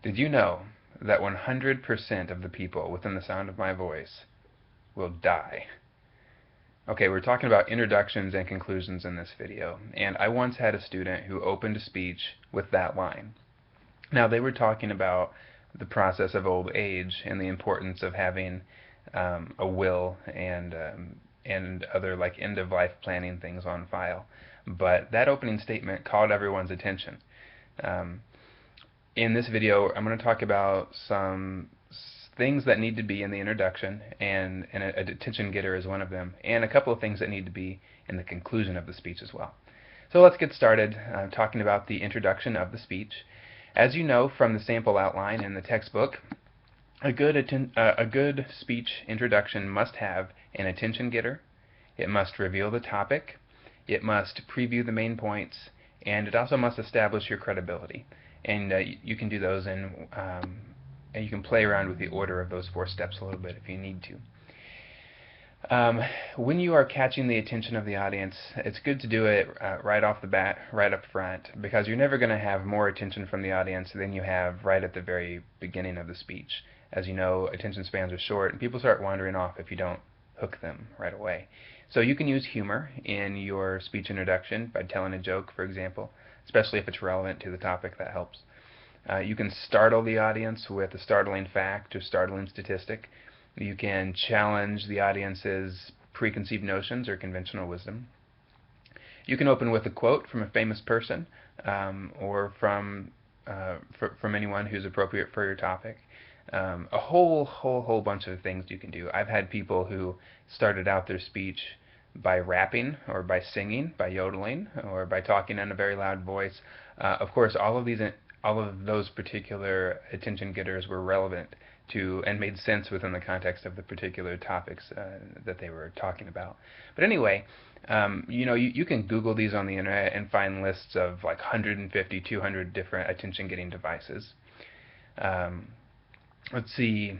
Did you know that 100% of the people within the sound of my voice will die? Okay, we're talking about introductions and conclusions in this video, and I once had a student who opened a speech with that line. Now, they were talking about the process of old age and the importance of having a will and other like end of life planning things on file. But that opening statement caught everyone's attention. Um, in this video, I'm going to talk about some things that need to be in the introduction, and a attention getter is one of them, and a couple of things that need to be in the conclusion of the speech as well. So let's get started talking about the introduction of the speech. As you know from the sample outline in the textbook, a good speech introduction must have an attention getter, it must reveal the topic, it must preview the main points, and it also must establish your credibility. And you can do those and you can play around with the order of those 4 steps a little bit if you need to. When you are catching the attention of the audience, it's good to do it right off the bat, right up front, because you're never going to have more attention from the audience than you have right at the very beginning of the speech. As you know, attention spans are short, and people start wandering off if you don't hook them right away. So you can use humor in your speech introduction by telling a joke, for example, especially if it's relevant to the topic. That helps. You can startle the audience with a startling fact or startling statistic. You can challenge the audience's preconceived notions or conventional wisdom. You can open with a quote from a famous person or from anyone who's appropriate for your topic. A whole bunch of things you can do. I've had people who started out their speech by rapping or by singing, by yodeling, or by talking in a very loud voice. Of course, all of those particular attention getters were relevant to and made sense within the context of the particular topics that they were talking about. But anyway, you can Google these on the internet and find lists of like 150, 200 different attention-getting devices. Let's see.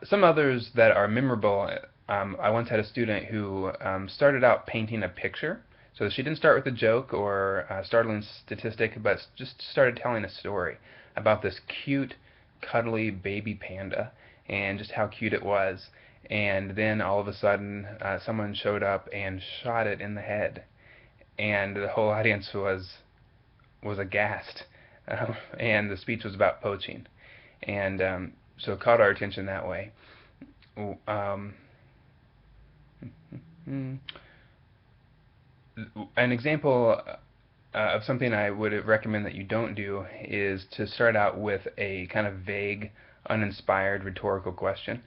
Some others that are memorable. I once had a student who started out painting a picture. So she didn't start with a joke or a startling statistic, but just started telling a story about this cute, cuddly baby panda and just how cute it was. And then all of a sudden, someone showed up and shot it in the head, and the whole audience was aghast. And the speech was about poaching, and so it caught our attention that way. An example of something I would recommend that you don't do is to start out with a kind of vague, uninspired rhetorical question.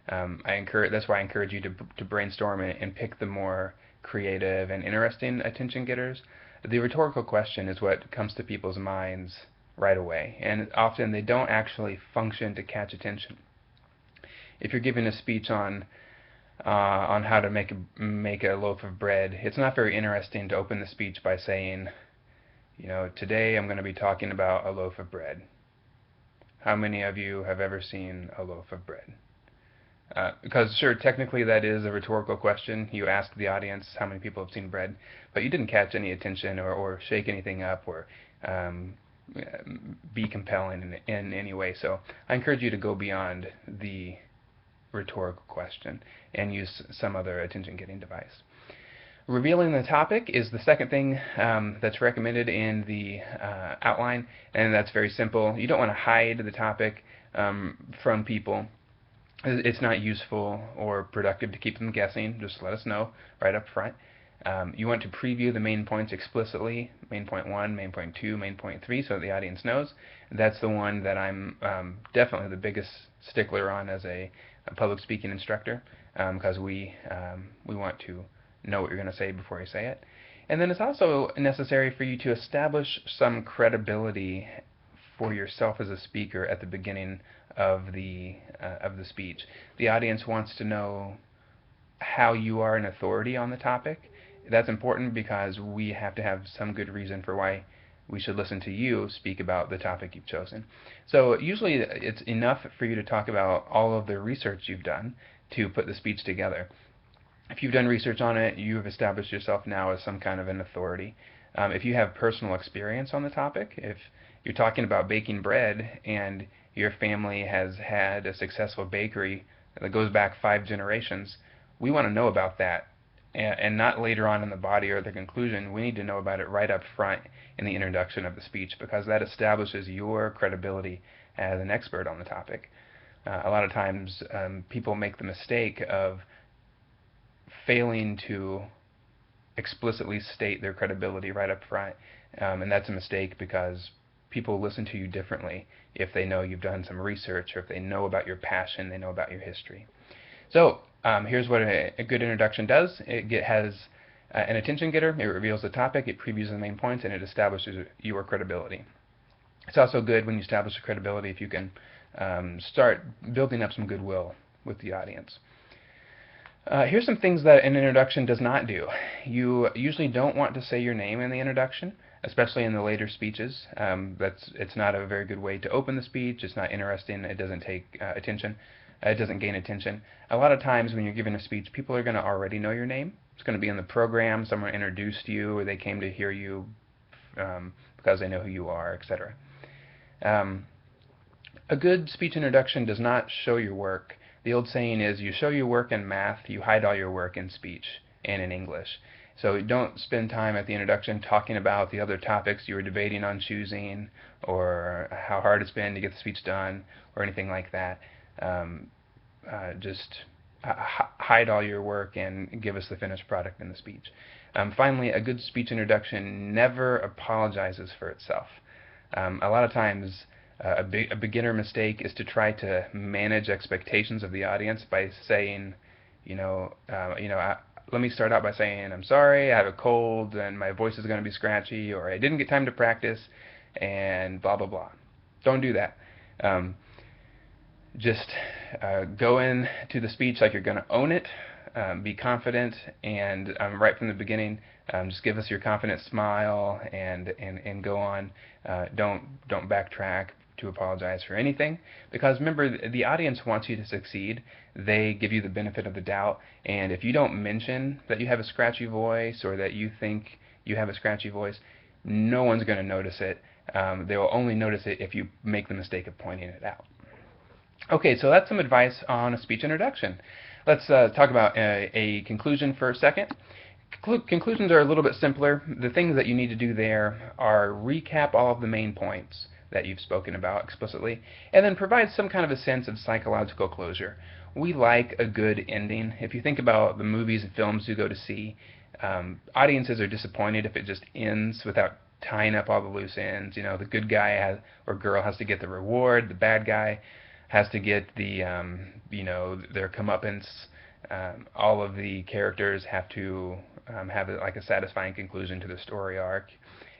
That's why I encourage you to brainstorm and pick the more creative and interesting attention getters. The rhetorical question is what comes to people's minds right away, and often they don't actually function to catch attention. If you're giving a speech on how to make a loaf of bread, it's not very interesting to open the speech by saying, today I'm going to be talking about a loaf of bread. How many of you have ever seen a loaf of bread? Because sure, technically that is a rhetorical question. You ask the audience how many people have seen bread, but you didn't catch any attention or shake anything up or be compelling in any way. So I encourage you to go beyond the rhetorical question and use some other attention-getting device. Revealing the topic is the second thing that's recommended in the outline, and that's very simple. You don't want to hide the topic from people. It's not useful or productive to keep them guessing. Just let us know right up front. You want to preview the main points explicitly, main point 1, main point 2, main point 3, so that the audience knows. That's the one that I'm definitely the biggest stickler on as a public speaking instructor, because we want to know what you're going to say before you say it. And then it's also necessary for you to establish some credibility for yourself as a speaker at the beginning of the speech. The audience wants to know how you are an authority on the topic. That's important because we have to have some good reason for why we should listen to you speak about the topic you've chosen. So usually it's enough for you to talk about all of the research you've done to put the speech together. If you've done research on it, you have established yourself now as some kind of an authority. If you have personal experience on the topic, you're talking about baking bread and your family has had a successful bakery that goes back 5 generations, we want to know about that, and not later on in the body or the conclusion. We need to know about it right up front in the introduction of the speech, because that establishes your credibility as an expert on the topic. A lot of times people make the mistake of failing to explicitly state their credibility right up front, and that's a mistake because people listen to you differently if they know you've done some research, or if they know about your passion, they know about your history. So here's what a good introduction does. It has an attention getter. It reveals the topic, it previews the main points, and it establishes your credibility. It's also good when you establish credibility if you can start building up some goodwill with the audience. Here's some things that an introduction does not do. You usually don't want to say your name in the introduction, especially in the later speeches. It's not a very good way to open the speech. It's not interesting. It doesn't take attention. It doesn't gain attention. A lot of times when you're giving a speech, people are going to already know your name. It's going to be in the program. Someone introduced you, or they came to hear you because they know who you are, etc. A good speech introduction does not show your work. The old saying is, you show your work in math, you hide all your work in speech and in English. So don't spend time at the introduction talking about the other topics you were debating on choosing, or how hard it's been to get the speech done, or anything like that. Just hide all your work and give us the finished product in the speech. Finally, a good speech introduction never apologizes for itself. A lot of times, a beginner mistake is to try to manage expectations of the audience by saying, let me start out by saying, I'm sorry, I have a cold and my voice is going to be scratchy, or I didn't get time to practice, and blah, blah, blah. Don't do that. Just go into the speech like you're going to own it. Be confident, and right from the beginning, just give us your confident smile and go on. Don't backtrack to apologize for anything, because remember, the audience wants you to succeed. They give you the benefit of the doubt, and if you don't mention that you have a scratchy voice, or that you think you have a scratchy voice, no one's going to notice it. They will only notice it if you make the mistake of pointing it out. Okay, so that's some advice on a speech introduction. Let's talk about a conclusion for a second. Conclusions are a little bit simpler. The things that you need to do there are recap all of the main points that you've spoken about explicitly, and then provide some kind of a sense of psychological closure. We like a good ending. If you think about the movies and films you go to see, audiences are disappointed if it just ends without tying up all the loose ends. The good guy or girl has to get the reward, the bad guy has to get the their comeuppance. All of the characters have to have like a satisfying conclusion to the story arc.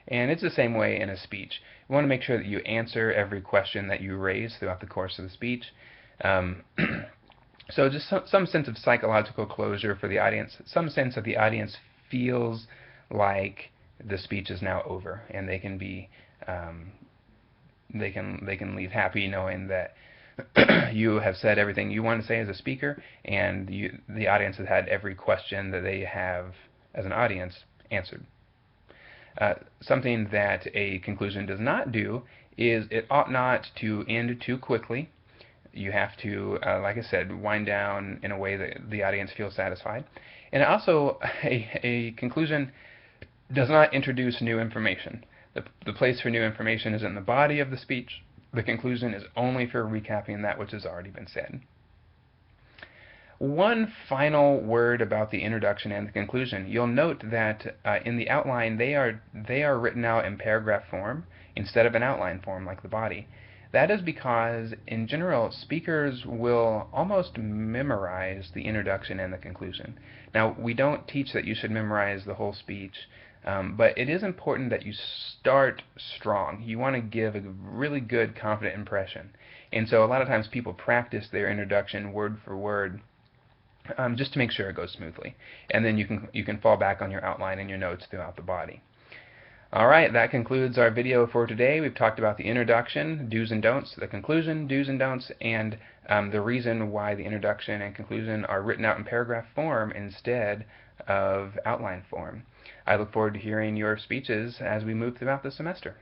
And it's the same way in a speech. You want to make sure that you answer every question that you raise throughout the course of the speech. So just some sense of psychological closure for the audience, some sense that the audience feels like the speech is now over, and they can be they can leave happy knowing that you have said everything you want to say as a speaker, and the audience has had every question that they have as an audience answered. Something that a conclusion does not do is it ought not to end too quickly. You have to, like I said, wind down in a way that the audience feels satisfied. And also, a conclusion does not introduce new information. The place for new information is in the body of the speech. The conclusion is only for recapping that which has already been said. One final word about the introduction and the conclusion. You'll note that in the outline they are written out in paragraph form instead of an outline form like the body. That is because, in general, speakers will almost memorize the introduction and the conclusion. Now, we don't teach that you should memorize the whole speech, but it is important that you start strong. You want to give a really good, confident impression. And so a lot of times people practice their introduction word for word just to make sure it goes smoothly. And then you can fall back on your outline and your notes throughout the body. Alright, that concludes our video for today. We've talked about the introduction, do's and don'ts, the conclusion, do's and don'ts, and the reason why the introduction and conclusion are written out in paragraph form instead of outline form. I look forward to hearing your speeches as we move throughout the semester.